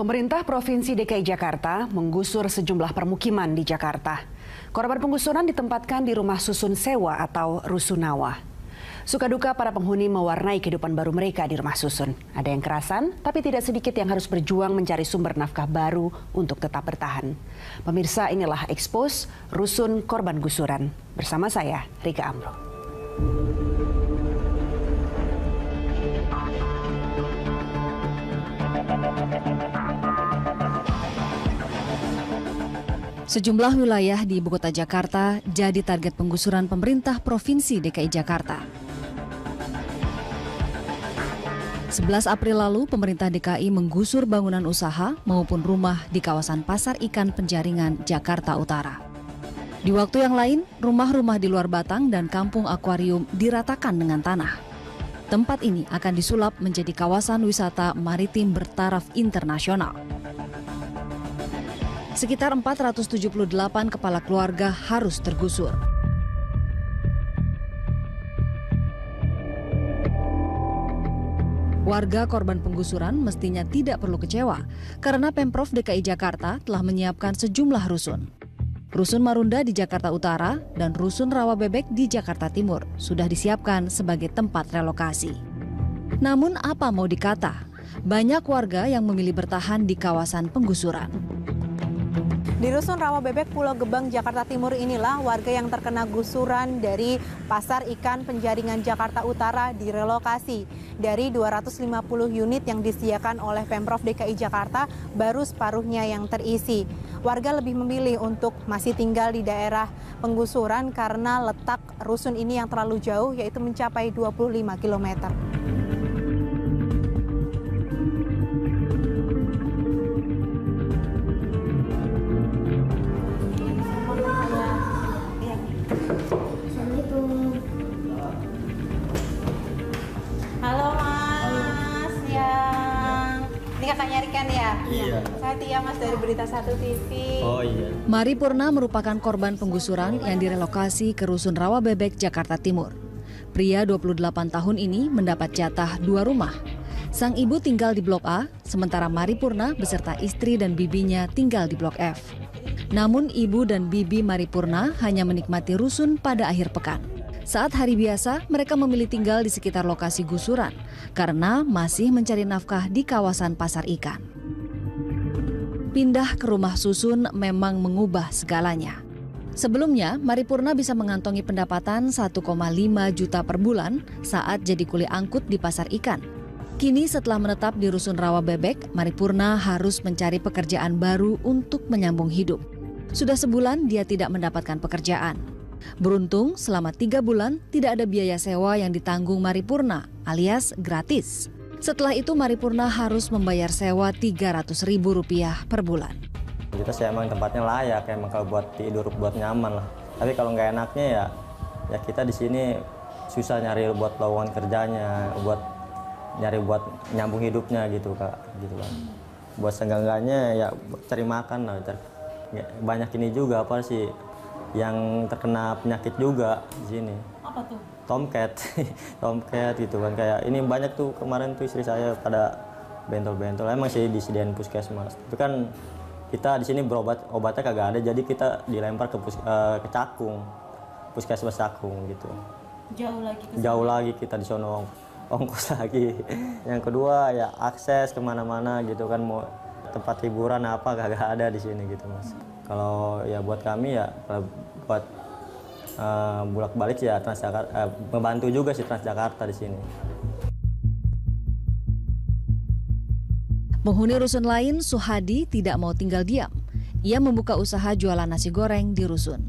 Pemerintah Provinsi DKI Jakarta menggusur sejumlah permukiman di Jakarta. Korban penggusuran ditempatkan di rumah susun sewa atau rusunawa. Suka duka para penghuni mewarnai kehidupan baru mereka di rumah susun. Ada yang kerasan, tapi tidak sedikit yang harus berjuang mencari sumber nafkah baru untuk tetap bertahan. Pemirsa, inilah Expose Rusun Korban Gusuran. Bersama saya, Rika Amro. Sejumlah wilayah di Ibu Kota Jakarta jadi target penggusuran pemerintah Provinsi DKI Jakarta. 11 April lalu, pemerintah DKI menggusur bangunan usaha maupun rumah di kawasan Pasar Ikan Penjaringan, Jakarta Utara. Di waktu yang lain, rumah-rumah di luar Batang dan Kampung Akuarium diratakan dengan tanah. Tempat ini akan disulap menjadi kawasan wisata maritim bertaraf internasional. Sekitar 478 kepala keluarga harus tergusur. Warga korban penggusuran mestinya tidak perlu kecewa karena Pemprov DKI Jakarta telah menyiapkan sejumlah rusun. Rusun Marunda di Jakarta Utara dan Rusun Rawabebek di Jakarta Timur sudah disiapkan sebagai tempat relokasi. Namun apa mau dikata, banyak warga yang memilih bertahan di kawasan penggusuran. Di Rusun Rawabebek, Pulau Gebang, Jakarta Timur inilah warga yang terkena gusuran dari Pasar Ikan Penjaringan Jakarta Utara direlokasi. Dari 250 unit yang disediakan oleh Pemprov DKI Jakarta, baru separuhnya yang terisi. Warga lebih memilih untuk masih tinggal di daerah penggusuran karena letak rusun ini yang terlalu jauh, yaitu mencapai 25 km. Halo Mas, ini kakaknya Rikan ya? Iya. Saya Tia Mas dari Berita 1 TV. Oh iya. Mari Purna merupakan korban penggusuran yang direlokasi ke Rusun Rawabebek, Jakarta Timur. Pria 28 tahun ini mendapat jatah 2 rumah. Sang ibu tinggal di Blok A, sementara Mari Purna beserta istri dan bibinya tinggal di Blok F. Namun ibu dan bibi Mari Purna hanya menikmati rusun pada akhir pekan. Saat hari biasa, mereka memilih tinggal di sekitar lokasi gusuran karena masih mencari nafkah di kawasan Pasar Ikan. Pindah ke rumah susun memang mengubah segalanya. Sebelumnya, Mari Purna bisa mengantongi pendapatan 1,5 juta per bulan saat jadi kuli angkut di Pasar Ikan. Kini setelah menetap di Rusun Rawabebek, Mari Purna harus mencari pekerjaan baru untuk menyambung hidup. Sudah sebulan dia tidak mendapatkan pekerjaan. Beruntung selama 3 bulan tidak ada biaya sewa yang ditanggung Mari Purna alias gratis. Setelah itu Mari Purna harus membayar sewa Rp300.000 per bulan. Kita sih emang tempatnya layak, emang kalau buat tidur, buat nyaman lah. Tapi kalau nggak enaknya ya kita di sini susah nyari buat lowongan kerjanya, buat nyambung hidupnya gitu Kak, gitu kan. Buat seenggak-enggaknya ya cari makan lah. Banyak ini juga apa sih yang terkena penyakit juga di sini. Apa tuh? Tomcat, tomcat gitu kan. Kayak ini banyak tuh kemarin tuh istri saya pada bentol-bentol. Emang sih disediain puskesmas. Tapi kan kita di sini obatnya kagak ada, jadi kita dilempar ke Cakung, puskesmas Cakung gitu. Jauh lagi kita di sono, ongkos lagi. Yang kedua ya akses kemana-mana gitu kan, mau tempat hiburan apa kagak ada di sini gitu Mas. Kalau ya buat kami ya buat bolak-balik ya Transjakarta, membantu juga sih Transjakarta di sini. Penghuni rusun lain, Suhadi, tidak mau tinggal diam. Ia membuka usaha jualan nasi goreng di rusun.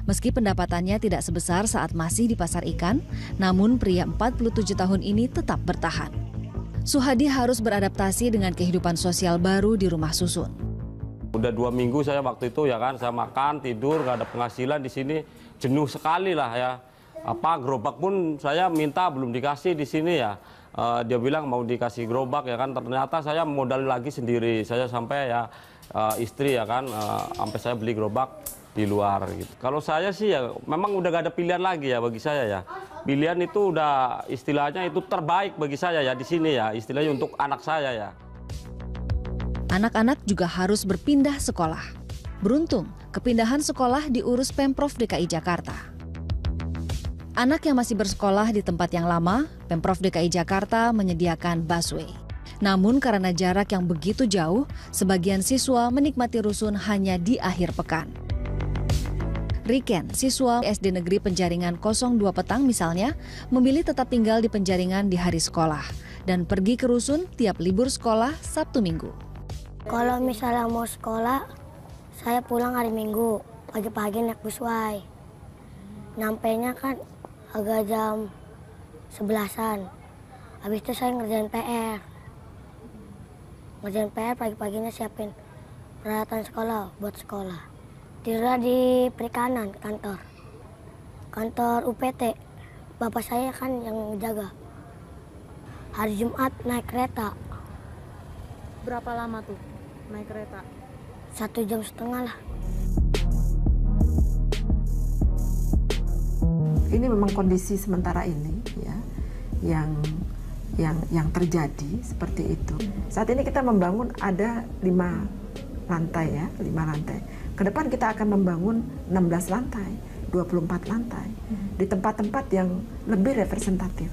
Meski pendapatannya tidak sebesar saat masih di Pasar Ikan, namun pria 47 tahun ini tetap bertahan. Suhadi harus beradaptasi dengan kehidupan sosial baru di rumah susun. Udah 2 minggu saya waktu itu ya kan, saya makan, tidur, gak ada penghasilan di sini, jenuh sekali lah ya. Gerobak pun saya minta belum dikasih di sini ya. Dia bilang mau dikasih gerobak ya kan, ternyata saya modal lagi sendiri. Saya sampai ya istri ya kan, sampai saya beli gerobak di luar gitu. Kalau saya sih ya memang udah gak ada pilihan lagi ya bagi saya ya. Pilihan itu udah istilahnya itu terbaik bagi saya ya di sini ya, istilahnya untuk anak saya ya. Anak-anak juga harus berpindah sekolah. Beruntung, kepindahan sekolah diurus Pemprov DKI Jakarta. Anak yang masih bersekolah di tempat yang lama, Pemprov DKI Jakarta menyediakan busway. Namun karena jarak yang begitu jauh, sebagian siswa menikmati rusun hanya di akhir pekan. Riken, siswa SD Negeri Penjaringan 02 Petang misalnya, memilih tetap tinggal di Penjaringan di hari sekolah dan pergi ke rusun tiap libur sekolah Sabtu Minggu. Kalau misalnya mau sekolah, saya pulang hari Minggu, pagi-pagi naik busway. Nyampainya kan agak jam 11-an. Habis itu saya ngerjain PR. Ngerjain PR pagi-paginya siapin peralatan sekolah buat sekolah. Tidur di perikanan kantor. Kantor UPT. Bapak saya kan yang jaga. Hari Jumat naik kereta. Berapa lama tuh naik kereta? 1,5 jam lah. Ini memang kondisi sementara ini ya yang terjadi seperti itu. Saat ini kita membangun ada 5 lantai ya, 5 lantai. Ke depan kita akan membangun 16 lantai, 24 lantai di tempat-tempat yang lebih representatif.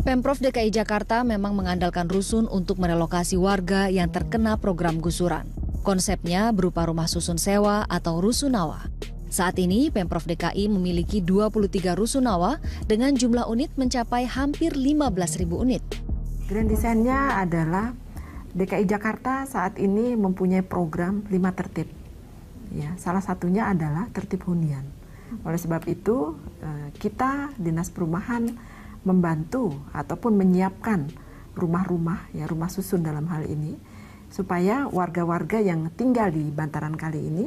Pemprov DKI Jakarta memang mengandalkan rusun untuk merelokasi warga yang terkena program gusuran. Konsepnya berupa rumah susun sewa atau rusunawa. Saat ini Pemprov DKI memiliki 23 rusunawa dengan jumlah unit mencapai hampir 15.000 unit. Grand desainnya adalah DKI Jakarta saat ini mempunyai program 5 tertib. Ya, salah satunya adalah tertib hunian. Oleh sebab itu kita Dinas Perumahan membantu ataupun menyiapkan rumah-rumah ya, rumah susun dalam hal ini supaya warga-warga yang tinggal di bantaran kali ini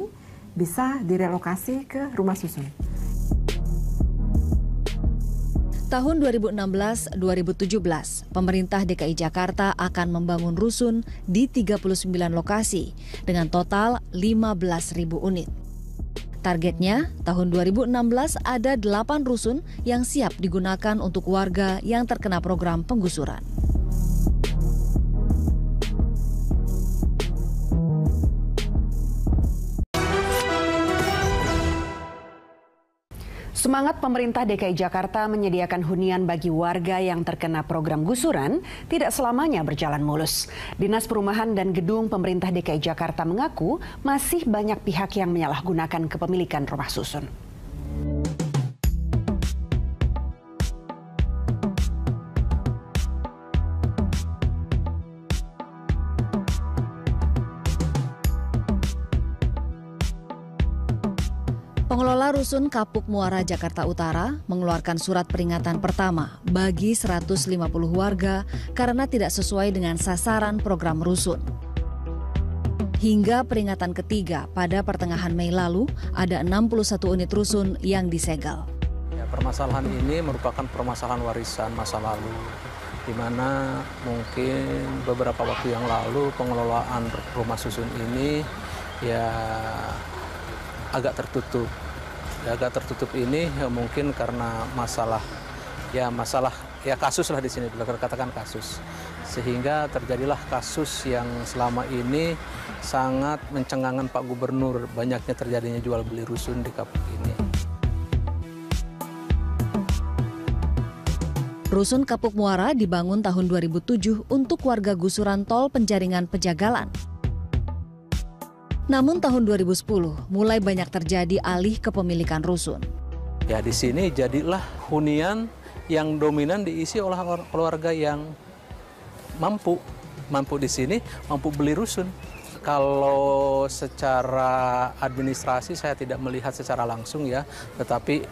bisa direlokasi ke rumah susun. Tahun 2016-2017, pemerintah DKI Jakarta akan membangun rusun di 39 lokasi dengan total 15.000 unit. Targetnya, tahun 2016 ada 8 rusun yang siap digunakan untuk warga yang terkena program penggusuran. Semangat pemerintah DKI Jakarta menyediakan hunian bagi warga yang terkena program gusuran tidak selamanya berjalan mulus. Dinas Perumahan dan Gedung Pemerintah DKI Jakarta mengaku masih banyak pihak yang menyalahgunakan kepemilikan rumah susun. Pengelola Rusun Kapuk Muara Jakarta Utara mengeluarkan surat peringatan pertama bagi 150 warga karena tidak sesuai dengan sasaran program rusun. Hingga peringatan ketiga pada pertengahan Mei lalu, ada 61 unit rusun yang disegel. Ya, permasalahan ini merupakan permasalahan warisan masa lalu, di mana mungkin beberapa waktu yang lalu pengelolaan rumah susun ini ya agak tertutup. Ya, agak tertutup ini ya mungkin karena masalah kasus lah di sini, bila katakan kasus. Sehingga terjadilah kasus yang selama ini sangat mencengangkan Pak Gubernur, banyaknya terjadinya jual beli rusun di Kapuk ini. Rusun Kapuk Muara dibangun tahun 2007 untuk warga gusuran tol Penjaringan Pejagalan. Namun tahun 2010 mulai banyak terjadi alih kepemilikan rusun. Ya, di sini jadilah hunian yang dominan diisi oleh keluarga yang mampu di sini, mampu beli rusun. Kalau secara administrasi saya tidak melihat secara langsung ya, tetapi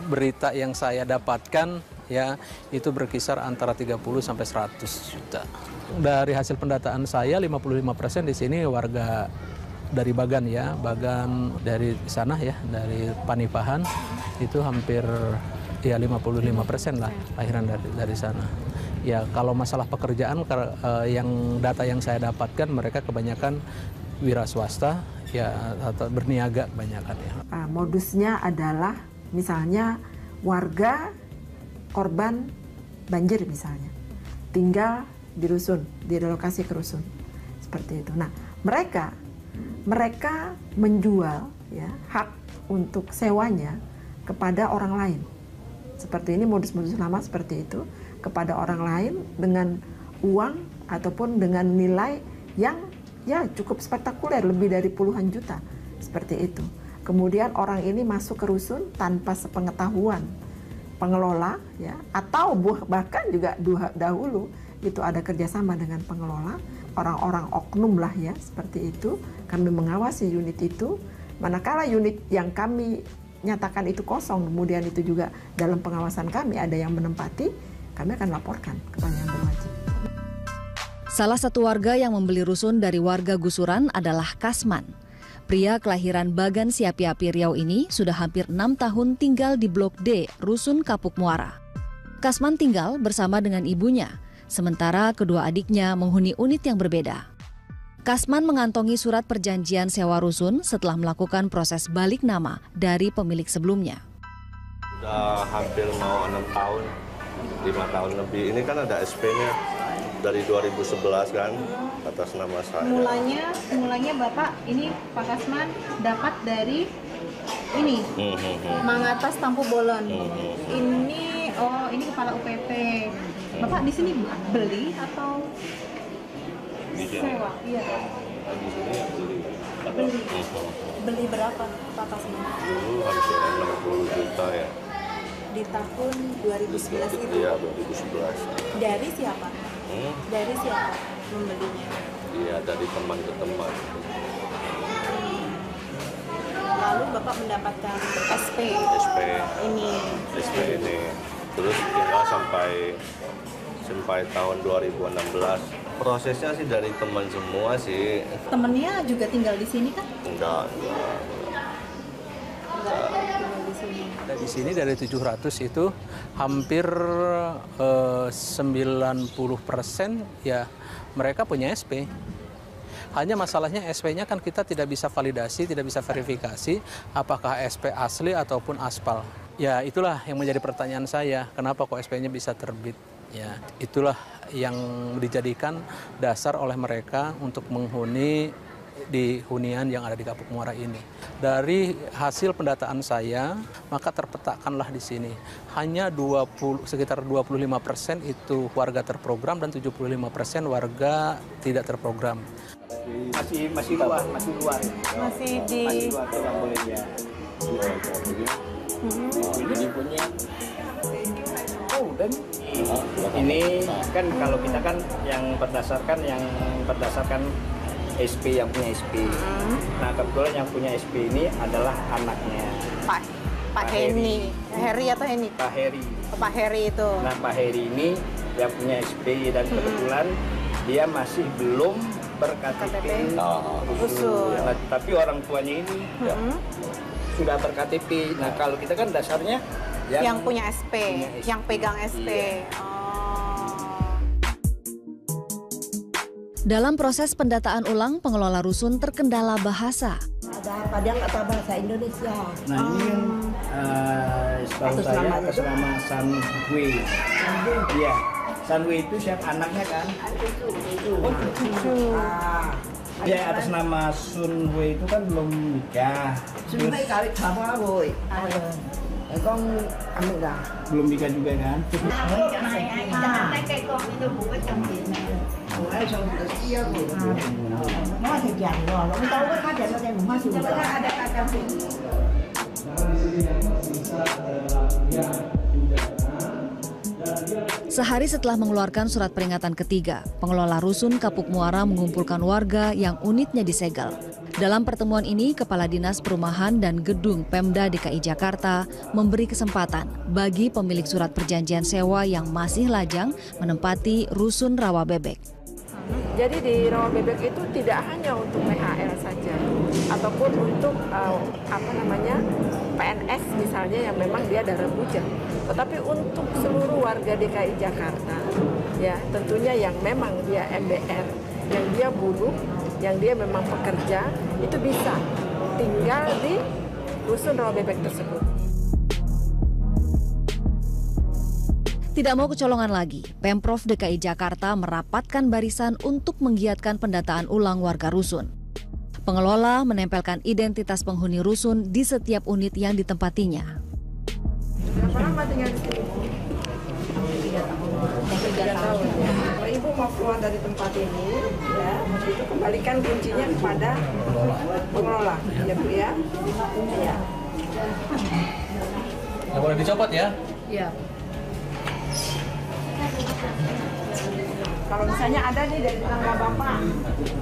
berita yang saya dapatkan ya itu berkisar antara 30 sampai 100 juta. Dari hasil pendataan saya 55% di sini warga dari Bagan ya, Bagan dari sana ya, dari Panipahan itu hampir ya 55% lah lahiran dari sana. Ya kalau masalah pekerjaan yang data yang saya dapatkan mereka kebanyakan wira swasta ya atau berniaga kebanyakan ya. Modusnya adalah misalnya warga korban banjir misalnya tinggal di rusun, direlokasi ke rusun. seperti itu. Nah, mereka menjual ya hak untuk sewanya kepada orang lain. Seperti ini modus-modus lama seperti itu, kepada orang lain dengan uang ataupun dengan nilai yang ya cukup spektakuler, lebih dari puluhan juta seperti itu. Kemudian orang ini masuk ke rusun tanpa sepengetahuan pengelola ya, atau bahkan juga dahulu itu ada kerjasama dengan pengelola, orang-orang oknum lah ya seperti itu. Kami mengawasi unit itu, manakala unit yang kami nyatakan itu kosong, kemudian itu juga dalam pengawasan kami ada yang menempati, kami akan laporkan kepada yang berwajib. Salah satu warga yang membeli rusun dari warga gusuran adalah Kasman. Pria kelahiran Bagan Siapi-Api Riau ini sudah hampir 6 tahun tinggal di Blok D, Rusun Kapuk Muara. Kasman tinggal bersama dengan ibunya, sementara kedua adiknya menghuni unit yang berbeda. Kasman mengantongi surat perjanjian sewa rusun setelah melakukan proses balik nama dari pemilik sebelumnya. Sudah hampir mau 6 tahun, 5 tahun lebih. Ini kan ada SP-nya dari 2011 kan, atas nama saya. Mulanya Bapak ini Pak Kasman dapat dari ini, Mangatas Tampu Bolon. Ini kepala UPT. Bapak di sini beli atau sewa? Iya. Beli berapa Pak Kasman? Dulu hampir 60 juta ya. Di tahun 2011 itu? Iya, 2011. Dari siapa? Dari siapa membelinya? Iya, dari teman ke teman. Lalu Bapak mendapatkan SP ini. Terus tinggal sampai tahun 2016. Prosesnya sih dari teman semua sih. Temennya juga tinggal di sini kan? Enggak. Di sini dari 700 itu hampir 90% ya mereka punya SP. Hanya masalahnya SP-nya kan kita tidak bisa validasi, tidak bisa verifikasi apakah SP asli ataupun aspal. Ya itulah yang menjadi pertanyaan saya, kenapa kok SP-nya bisa terbit? Ya itulah yang dijadikan dasar oleh mereka untuk menghuni di hunian yang ada di Kapuk Muara ini. Dari hasil pendataan saya, maka terpetakanlah di sini. Hanya sekitar 25% itu warga terprogram dan 75% warga tidak terprogram. Masih luar. Masih di Ini punya. Dan ini kan kalau kita kan yang berdasarkan SP, yang punya SP. Nah kebetulan yang punya SP ini adalah anaknya Pak Heni. Heri atau Heni? Pak Heri. Pak Heri itu. Nah Pak Heri ini yang punya SP dan kebetulan dia masih belum berKTP usul. Nah, tapi orang tuanya ini sudah berKTP. Nah kalau kita kan dasarnya yang punya SP, yang pegang SP. Iya. Dalam proses pendataan ulang, pengelola rusun terkendala bahasa. Ada Padang atau bahasa Indonesia. Nah ini kan setahu saya atas nama Sanwe. Iya, Sanwe itu siapa anaknya kan? Cucu. Ya atas nama Sunwe itu kan belum nikah. Sunwe kawin sama boy. Con ăn gà. Belum nikah juga kan? Jangan naik con itu bukan cantik. Nó thì dàn rồi, nó đâu có khác nó đem mà sủi. Ada kacang. Sehari setelah mengeluarkan surat peringatan ketiga, pengelola rusun Kapuk Muara mengumpulkan warga yang unitnya disegel. Dalam pertemuan ini, Kepala Dinas Perumahan dan Gedung Pemda DKI Jakarta memberi kesempatan bagi pemilik surat perjanjian sewa yang masih lajang menempati rusun Rawa Bebek. Jadi di Rawa Bebek itu tidak hanya untuk PHL saja, ataupun untuk PNS misalnya yang memang dia darah bujang, tetapi untuk seluruh warga DKI Jakarta, ya tentunya yang memang dia MBR, yang dia buruh, yang dia memang pekerja, itu bisa tinggal di rusun Rawa Bebek tersebut. Tidak mau kecolongan lagi, Pemprov DKI Jakarta merapatkan barisan untuk menggiatkan pendataan ulang warga rusun. Pengelola menempelkan identitas penghuni rusun di setiap unit yang ditempatinya. Berapa lama tinggal di sini? 3 tahun. Kalau Ibu mau keluar dari tempat ini, ya, itu kembalikan kuncinya kepada pengelola, ya Bu ya. Ya. Nggak boleh dicopot ya? Iya. Kalau misalnya ada nih dari tetangga Bapak,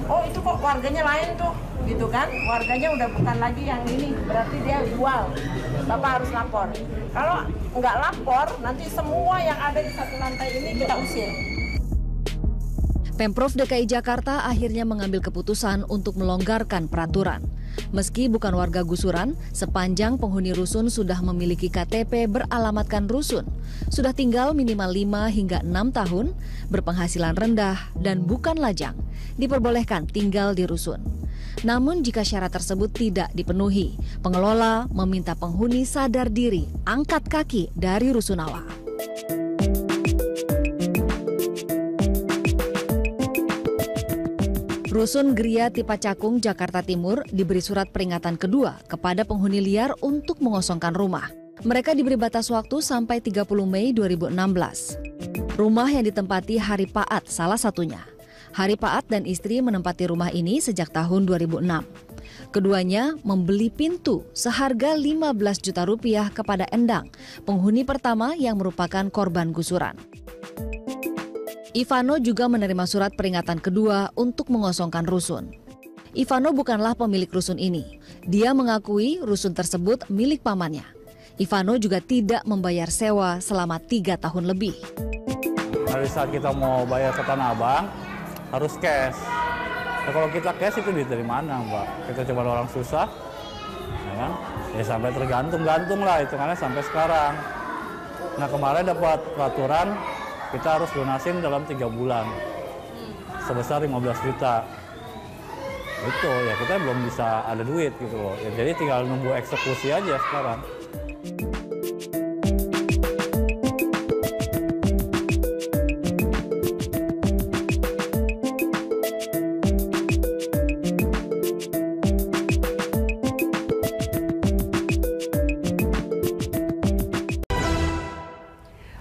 oh itu kok warganya lain tuh, gitu kan? Warganya udah bukan lagi yang ini, berarti dia jual. Bapak harus lapor. Kalau nggak lapor, nanti semua yang ada di satu lantai ini kita usir. Pemprov DKI Jakarta akhirnya mengambil keputusan untuk melonggarkan peraturan. Meski bukan warga gusuran, sepanjang penghuni rusun sudah memiliki KTP beralamatkan rusun, sudah tinggal minimal 5 hingga 6 tahun, berpenghasilan rendah dan bukan lajang, diperbolehkan tinggal di rusun. Namun jika syarat tersebut tidak dipenuhi, pengelola meminta penghuni sadar diri, angkat kaki dari rusunawa. Rusun Gria Tipa Cakung, Jakarta Timur diberi surat peringatan kedua kepada penghuni liar untuk mengosongkan rumah. Mereka diberi batas waktu sampai 30 Mei 2016. Rumah yang ditempati Hari Paat salah satunya. Hari Paat dan istri menempati rumah ini sejak tahun 2006. Keduanya membeli pintu seharga 15 juta rupiah kepada Endang, penghuni pertama yang merupakan korban gusuran. Ivano juga menerima surat peringatan kedua untuk mengosongkan rusun. Ivano bukanlah pemilik rusun ini. Dia mengakui rusun tersebut milik pamannya. Ivano juga tidak membayar sewa selama 3 tahun lebih. Dari saat kita mau bayar ke Tanah Abang, harus cash. Nah, kalau kita cash itu duit dari mana, Mbak? Kita coba orang susah, ya kan? Ya sampai tergantung lah hitungannya sampai sekarang. Nah kemarin dapat peraturan, kita harus lunasin dalam 3 bulan sebesar 15 juta. Itu ya kita belum bisa ada duit gitu loh. Ya, jadi tinggal nunggu eksekusi aja sekarang.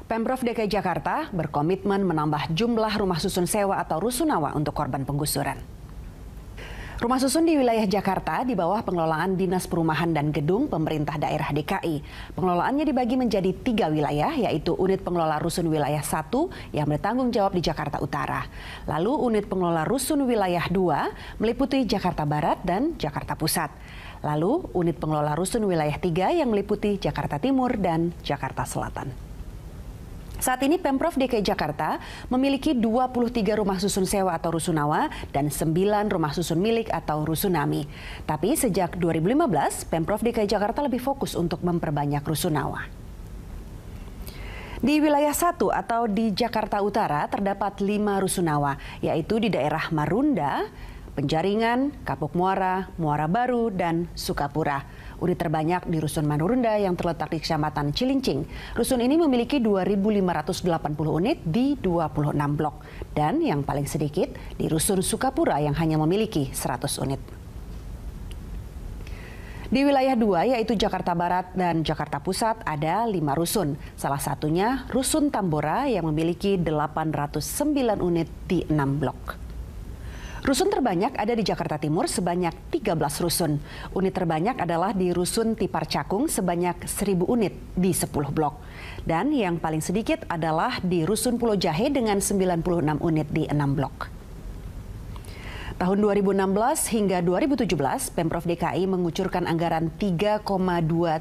Pemprov DKI Jakarta berkomitmen menambah jumlah rumah susun sewa atau rusunawa untuk korban penggusuran. Rumah susun di wilayah Jakarta di bawah pengelolaan Dinas Perumahan dan Gedung Pemerintah Daerah DKI. Pengelolaannya dibagi menjadi 3 wilayah, yaitu unit pengelola rusun wilayah 1 yang bertanggung jawab di Jakarta Utara. Lalu unit pengelola rusun wilayah 2 meliputi Jakarta Barat dan Jakarta Pusat. Lalu unit pengelola rusun wilayah 3 yang meliputi Jakarta Timur dan Jakarta Selatan. Saat ini Pemprov DKI Jakarta memiliki 23 rumah susun sewa atau rusunawa dan 9 rumah susun milik atau rusunami. Tapi sejak 2015, Pemprov DKI Jakarta lebih fokus untuk memperbanyak rusunawa. Di wilayah 1 atau di Jakarta Utara terdapat 5 rusunawa, yaitu di daerah Marunda, Penjaringan, Kapuk Muara, Muara Baru, dan Sukapura. Unit terbanyak di Rusun Marunda yang terletak di Kecamatan Cilincing. Rusun ini memiliki 2.580 unit di 26 blok. Dan yang paling sedikit di Rusun Sukapura yang hanya memiliki 100 unit. Di wilayah 2 yaitu Jakarta Barat dan Jakarta Pusat ada 5 rusun. Salah satunya Rusun Tambora yang memiliki 809 unit di 6 blok. Rusun terbanyak ada di Jakarta Timur sebanyak 13 rusun. Unit terbanyak adalah di Rusun Tipar Cakung sebanyak 1.000 unit di 10 blok. Dan yang paling sedikit adalah di Rusun Pulau Jahe dengan 96 unit di 6 blok. Tahun 2016 hingga 2017, Pemprov DKI mengucurkan anggaran 3,2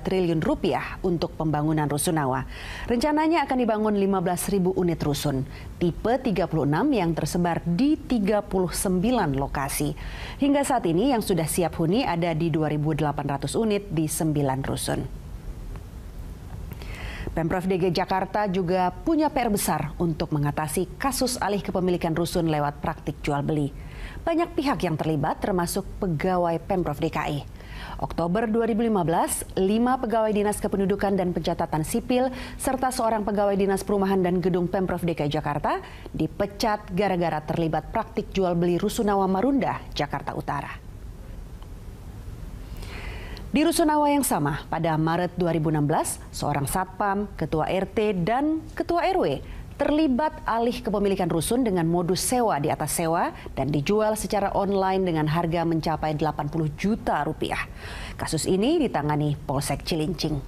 triliun rupiah untuk pembangunan rusunawa. Rencananya akan dibangun 15.000 unit rusun, tipe 36 yang tersebar di 39 lokasi. Hingga saat ini yang sudah siap huni ada di 2.800 unit di 9 rusun. Pemprov DKI Jakarta juga punya PR besar untuk mengatasi kasus alih kepemilikan rusun lewat praktik jual beli. Banyak pihak yang terlibat termasuk pegawai Pemprov DKI. Oktober 2015, 5 pegawai Dinas Kependudukan dan Pencatatan Sipil serta seorang pegawai Dinas Perumahan dan Gedung Pemprov DKI Jakarta dipecat gara-gara terlibat praktik jual beli Rusunawa Marunda, Jakarta Utara. Di Rusunawa yang sama, pada Maret 2016, seorang satpam, ketua RT, dan ketua RW terlibat alih kepemilikan rusun dengan modus sewa di atas sewa dan dijual secara online dengan harga mencapai 80 juta rupiah. Kasus ini ditangani Polsek Cilincing.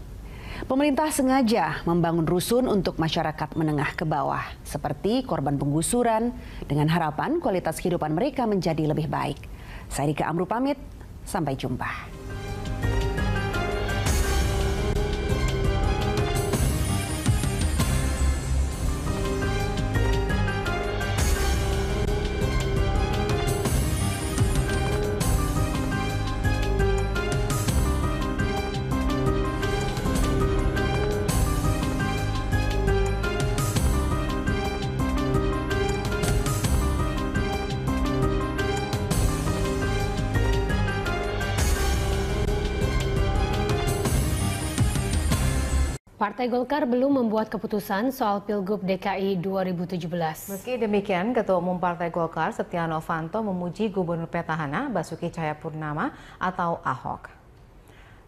Pemerintah sengaja membangun rusun untuk masyarakat menengah ke bawah, seperti korban penggusuran, dengan harapan kualitas kehidupan mereka menjadi lebih baik. Saya Rika Amru pamit, sampai jumpa. Partai Golkar belum membuat keputusan soal Pilgub DKI 2017. Meski demikian, Ketua Umum Partai Golkar Setia Novanto memuji Gubernur Petahana Basuki Cahayapurnama atau Ahok.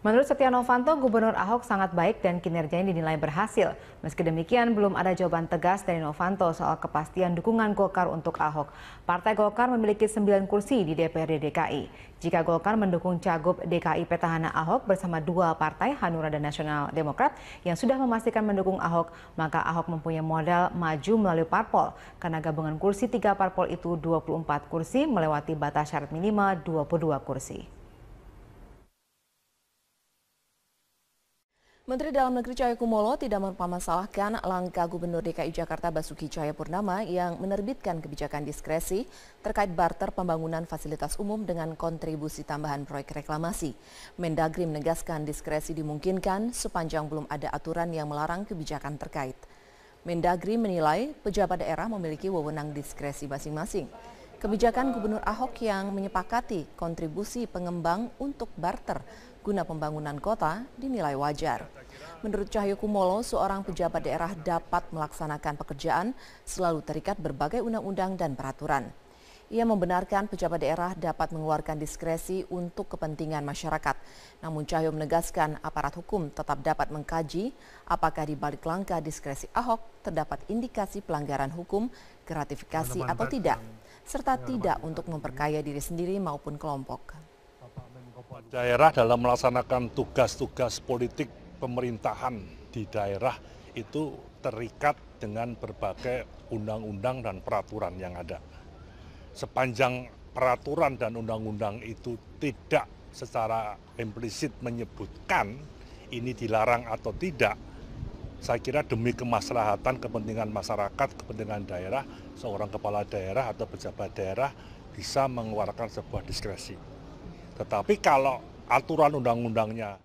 Menurut Setia Novanto, Gubernur Ahok sangat baik dan kinerjanya dinilai berhasil. Meski demikian, belum ada jawaban tegas dari Novanto soal kepastian dukungan Golkar untuk Ahok. Partai Golkar memiliki 9 kursi di DPRD DKI. Jika Golkar mendukung Cagup DKI Petahana Ahok bersama 2 partai, Hanura dan Nasional Demokrat, yang sudah memastikan mendukung Ahok, maka Ahok mempunyai modal maju melalui parpol. Karena gabungan kursi 3 parpol itu 24 kursi melewati batas syarat minimal 22 kursi. Menteri Dalam Negeri Cahyokumolo tidak mempermasalahkan langkah Gubernur DKI Jakarta Basuki Cahayapurnama yang menerbitkan kebijakan diskresi terkait barter pembangunan fasilitas umum dengan kontribusi tambahan proyek reklamasi. Mendagri menegaskan diskresi dimungkinkan sepanjang belum ada aturan yang melarang kebijakan terkait. Mendagri menilai pejabat daerah memiliki wewenang diskresi masing-masing. Kebijakan Gubernur Ahok yang menyepakati kontribusi pengembang untuk barter guna pembangunan kota dinilai wajar. Menurut Cahyokumolo, seorang pejabat daerah dapat melaksanakan pekerjaan selalu terikat berbagai undang-undang dan peraturan. Ia membenarkan pejabat daerah dapat mengeluarkan diskresi untuk kepentingan masyarakat. Namun Cahyo menegaskan aparat hukum tetap dapat mengkaji apakah di balik langkah diskresi Ahok terdapat indikasi pelanggaran hukum, gratifikasi atau tidak, serta tidak untuk memperkaya diri sendiri maupun kelompok. Daerah dalam melaksanakan tugas-tugas politik pemerintahan di daerah itu terikat dengan berbagai undang-undang dan peraturan yang ada. Sepanjang peraturan dan undang-undang itu tidak secara implisit menyebutkan ini dilarang atau tidak, saya kira demi kemaslahatan kepentingan masyarakat, kepentingan daerah, seorang kepala daerah atau pejabat daerah bisa mengeluarkan sebuah diskresi. Tetapi kalau aturan undang-undangnya